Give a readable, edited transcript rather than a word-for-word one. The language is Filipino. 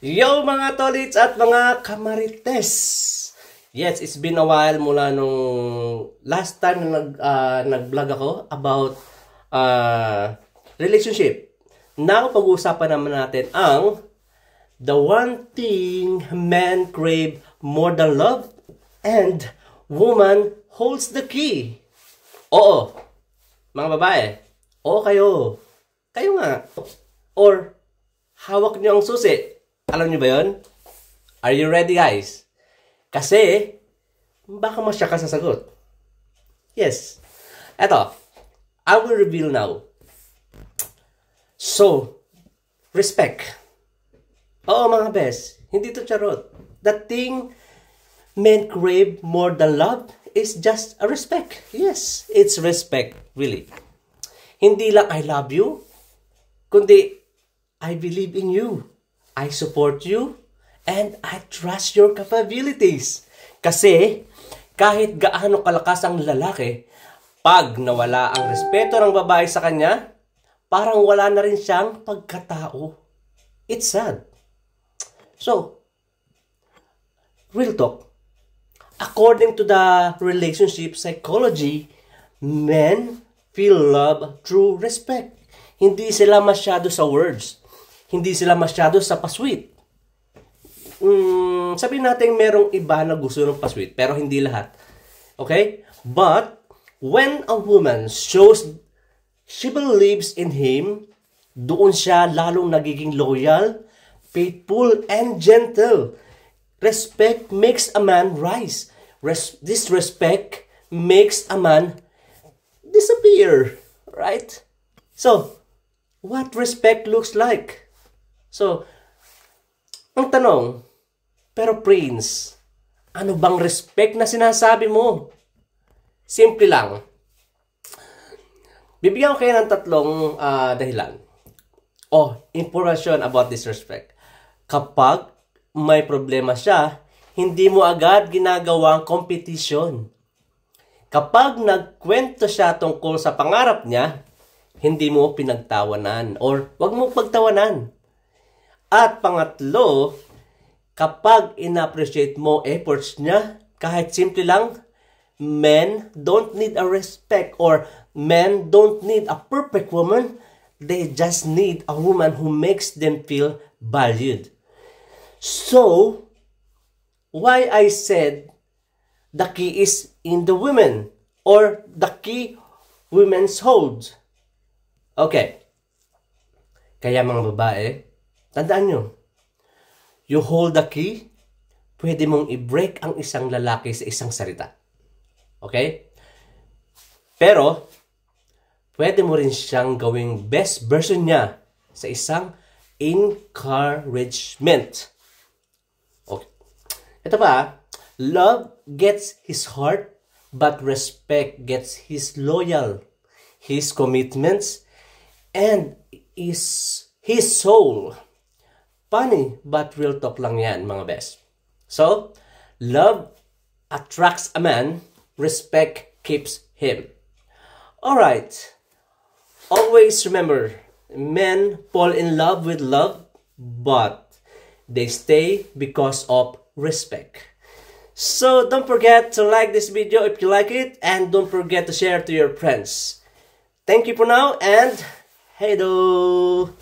Yo mga tolits at mga kamarites! Yes, it's been a while mula nung last time na nag-vlog ako about relationship. Now, pag-uusapan naman natin ang the one thing men crave more than love and woman holds the key. Oo, mga babae. Oo kayo. Kayo nga. Or, hawak niyo ang susi. Alam niyo ba yun? Are you ready, guys? Kasi, baka masya ka sa sagot. Yes. Eto, I will reveal now. So, respect. Oo, mga bes. Hindi to charot. The thing men crave more than love is just a respect. Yes, it's respect, really. Hindi lang I love you, kundi I believe in you. I support you, and I trust your capabilities. Kasi, kahit gaano kalakas ang lalaki, pag nawala ang respeto ng babae sa kanya, parang wala na rin siyang pagkatao. It's sad. So, real talk. According to the relationship psychology, men feel love through respect. Hindi sila masyado sa words. Hindi sila masyado sa pasweet. Sabihin natin merong iba na gusto ng pasweet, pero hindi lahat. Okay? But, when a woman shows she believes in him, doon siya lalong nagiging loyal, faithful, and gentle. Respect makes a man rise. Disrespect makes a man disappear. Right? So, what respect looks like? So, ang tanong, pero Prince, ano bang respect na sinasabi mo? Simple lang. Bibigyan ko kayo ng tatlong dahilan. Information about this respect. Kapag may problema siya, hindi mo agad ginagawang competition. Kapag nagkwento siya tungkol sa pangarap niya, hindi mo pinagtawanan or wag mo pagtawanan. At pangatlo, kapag in-appreciate mo efforts niya, kahit simple lang, men don't need a respect or men don't need a perfect woman. They just need a woman who makes them feel valued. So, why I said the key is in the women or the key women's hold. Okay. Kaya mga babae, tandaan nyo, you hold the key, pwede mong i-break ang isang lalaki sa isang salita. Okay? Pero, pwede mo rin siyang gawing best version niya sa isang encouragement. Okay. Ito pa, love gets his heart, but respect gets his loyal, his commitments, and his soul. Funny, but real talk lang yan, mga best. So, love attracts a man, respect keeps him. Alright. Always remember, men fall in love with love, but they stay because of respect. So, don't forget to like this video if you like it, and don't forget to share to your friends. Thank you for now, and hey do!